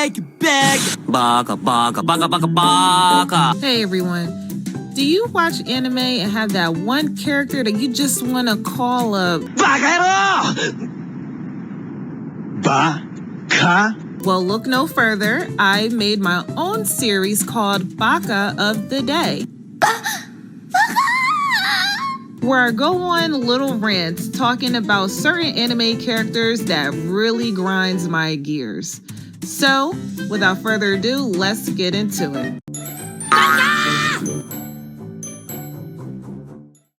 make it big. Baka, baka, baka, baka, baka. Hey everyone. Do you watch anime and have that one character that you just want to call a BAKA? BAKA? Well, look no further. I made my own series called BAKA of the Day, where I go on little rants talking about certain anime characters that really grinds my gears. So, without further ado, let's get into it.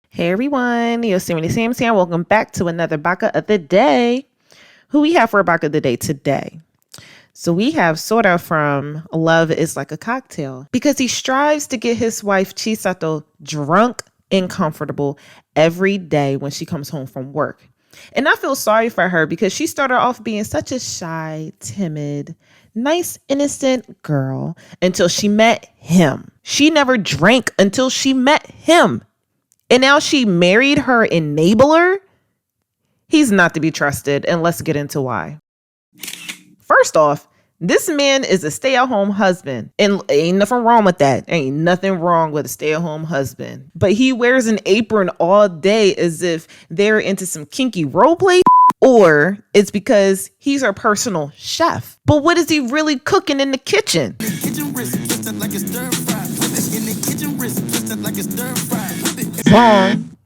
Hey everyone, Yosemite Sam's here. Welcome back to another BAKA of the Day. Who we have for a BAKA of the Day today? So we have Sora from Love is Like a Cocktail, because he strives to get his wife Chisato drunk and comfortable every day when she comes home from work. And I feel sorry for her because she started off being such a shy, timid, nice, innocent girl until she met him. She never drank until she met him. And now she married her enabler? He's not to be trusted, and let's get into why. First off, this man is a stay-at-home husband, and ain't nothing wrong with that. Ain't nothing wrong with a stay-at-home husband. But he wears an apron all day as if they're into some kinky roleplay, or it's because he's her personal chef. But what is he really cooking in the kitchen? Wrong.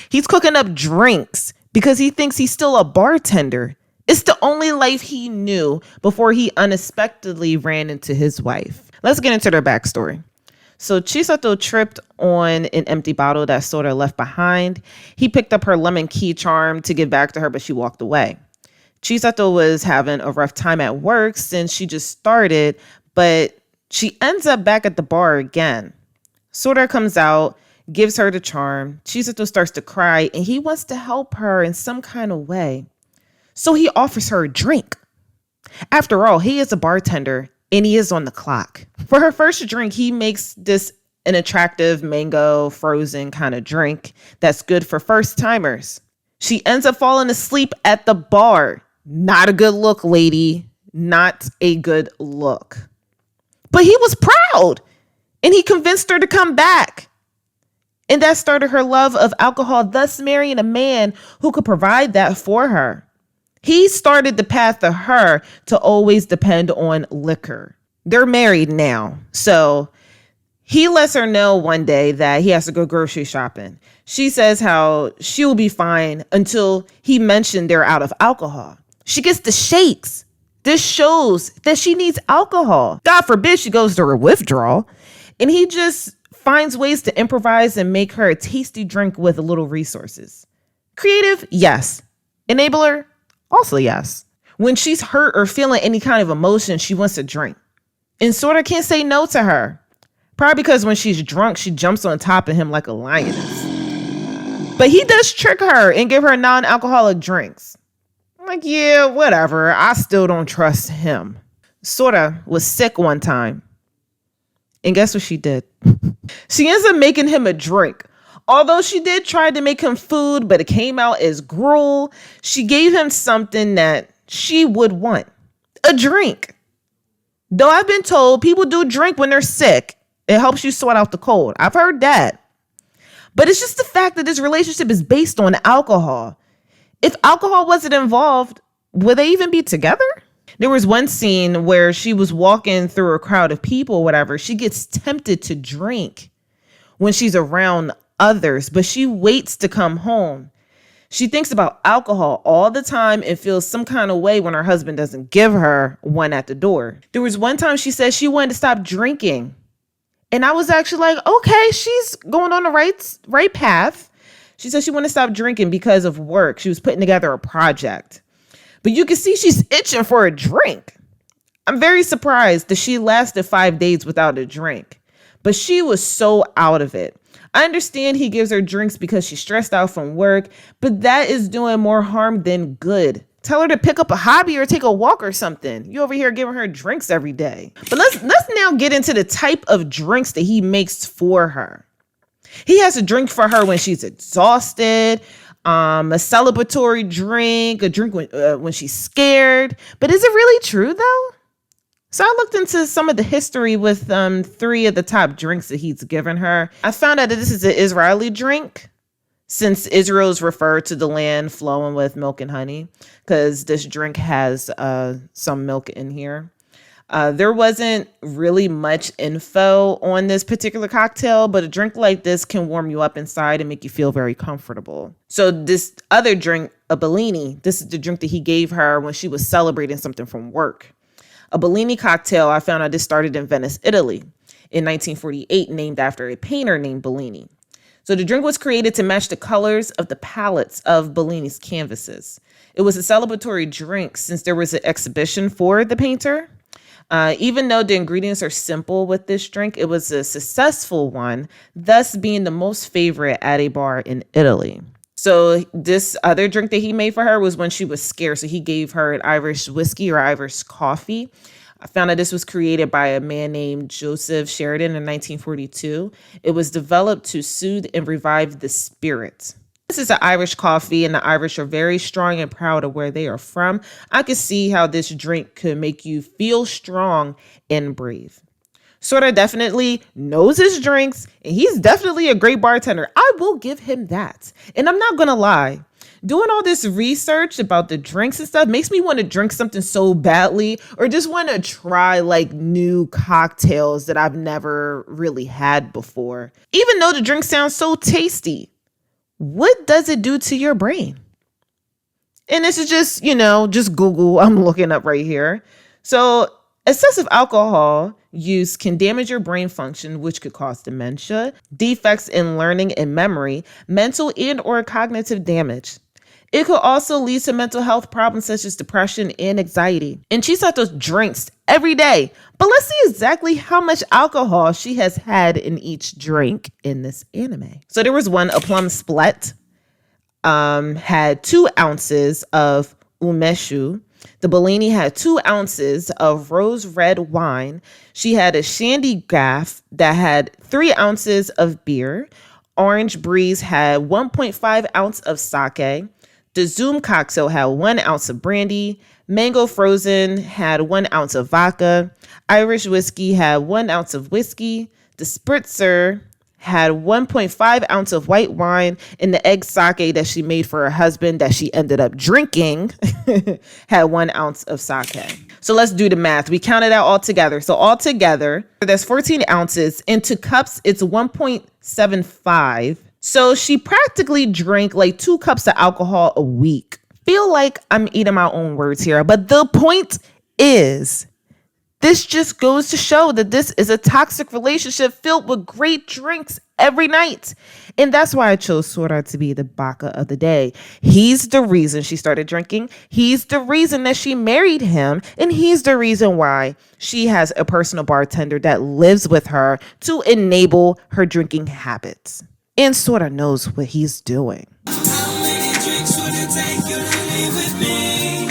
He's cooking up drinks because he thinks he's still a bartender. It's the only life he knew before he unexpectedly ran into his wife. Let's get into their backstory. So Chisato tripped on an empty bottle that Sora left behind. He picked up her lemon key charm to give back to her, but she walked away. Chisato was having a rough time at work since she just started, but she ends up back at the bar again. Sora comes out, gives her the charm. Chisato starts to cry, and he wants to help her in some kind of way. So he offers her a drink. After all, he is a bartender, and he is on the clock. For her first drink, he makes an attractive mango frozen kind of drink that's good for first timers. She ends up falling asleep at the bar. Not a good look, lady. Not a good look. But he was proud, and he convinced her to come back. And that started her love of alcohol, thus marrying a man who could provide that for her. He started the path of her to always depend on liquor. They're married now. So he lets her know one day that he has to go grocery shopping. She says how she will be fine until he mentioned they're out of alcohol. She gets the shakes. This shows that she needs alcohol. God forbid she goes to her withdrawal. And he just finds ways to improvise and make her a tasty drink with little resources. Creative, yes. Enabler, also yes. When she's hurt or feeling any kind of emotion, she wants a drink. And Sora can't say no to her. Probably because when she's drunk, she jumps on top of him like a lioness. But he does trick her and give her non-alcoholic drinks. I'm like, yeah, whatever. I still don't trust him. Sora was sick one time. And guess what she did? She ends up making him a drink. Although she did try to make him food, but it came out as gruel. She gave him something that she would want. A drink. Though I've been told people do drink when they're sick. It helps you sort out the cold. I've heard that. But it's just the fact that this relationship is based on alcohol. If alcohol wasn't involved, would they even be together? There was one scene where she was walking through a crowd of people or whatever. She gets tempted to drink when she's around others, but she waits to come home. She thinks about alcohol all the time and feels some kind of way when her husband doesn't give her one at the door. There was one time she said she wanted to stop drinking. And I was actually like, okay, she's going on the right path. She said she wanted to stop drinking because of work. She was putting together a project. But you can see she's itching for a drink. I'm very surprised that she lasted 5 days without a drink. But she was so out of it. I understand he gives her drinks because she's stressed out from work, but that is doing more harm than good. Tell her to pick up a hobby or take a walk or something. You over here giving her drinks every day. But let's now get into the type of drinks that he makes for her. He has a drink for her when she's exhausted, a celebratory drink, a drink when she's scared. But is it really true though? So I looked into some of the history with 3 of the top drinks that he's given her. I found out that this is an Israeli drink, since Israel is referred to the land flowing with milk and honey, because this drink has some milk in here. There wasn't really much info on this particular cocktail, but a drink like this can warm you up inside and make you feel very comfortable. So this other drink, a Bellini, this is the drink that he gave her when she was celebrating something from work. A Bellini cocktail, I found out this started in Venice, Italy in 1948, named after a painter named Bellini. So the drink was created to match the colors of the palettes of Bellini's canvases. It was a celebratory drink since there was an exhibition for the painter. Even though the ingredients are simple with this drink, it was a successful one, thus being the most favorite at a bar in Italy. So this other drink that he made for her was when she was scared. So he gave her an Irish whiskey or Irish coffee. I found out this was created by a man named Joseph Sheridan in 1942. It was developed to soothe and revive the spirit. This is an Irish coffee, and the Irish are very strong and proud of where they are from. I could see how this drink could make you feel strong and brave. Sora definitely knows his drinks, and he's definitely a great bartender. I will give him that. And I'm not going to lie. Doing all this research about the drinks and stuff makes me want to drink something so badly, or just want to try like new cocktails that I've never really had before. Even though the drink sounds so tasty, what does it do to your brain? And this is just, just Google. I'm looking up right here. So excessive alcohol use can damage your brain function, which could cause dementia, defects in learning and memory, mental and or cognitive damage. It could also lead to mental health problems such as depression and anxiety. And Chisato drinks every day. But let's see exactly how much alcohol she has had in each drink in this anime. So there was one, a plum split, had 2 ounces of umeshu. The Bellini had 2 ounces of rose red wine. She had a shandy gaff that had 3 ounces of beer. Orange Breeze had 1.5 ounce of sake. The Zoom cocktail had 1 ounce of brandy. Mango Frozen had 1 ounce of vodka. Irish whiskey had 1 ounce of whiskey. The Spritzer had 1.5 ounce of white wine, and the egg sake that she made for her husband that she ended up drinking had 1 ounce of sake. So let's do the math. We counted out all together. So all together, that's 14 ounces. Into cups, it's 1.75. So she practically drank like 2 cups of alcohol a week. Feel like I'm eating my own words here, but the point is, this just goes to show that this is a toxic relationship filled with great drinks every night. And that's why I chose Sora to be the BAKA of the day. He's the reason she started drinking. He's the reason that she married him. And he's the reason why she has a personal bartender that lives with her to enable her drinking habits. And Sora knows what he's doing. How many drinks would it take you to leave with me?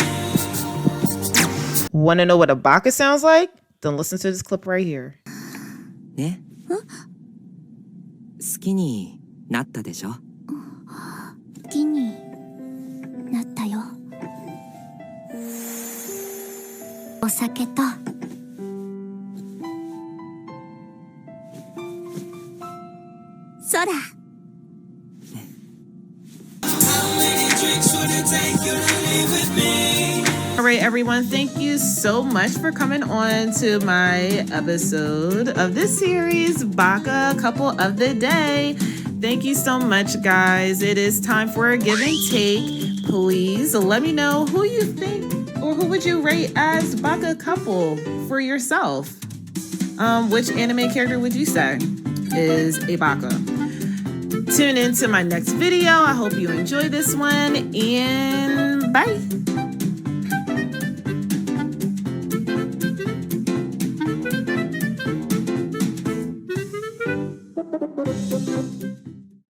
Want to know what a BAKA sounds like? Then listen to this clip right here. ね？好きになったでしょ？好きになったよ。お酒と空。All right, everyone, thank you so much for coming on to my episode of this series, BAKA Couple of the Day. Thank you so much, guys. It is time for a give and take. Please let me know who you think, or who would you rate as BAKA couple for yourself? Which anime character would you say is a BAKA? Tune in to my next video. I hope you enjoy this one, and bye.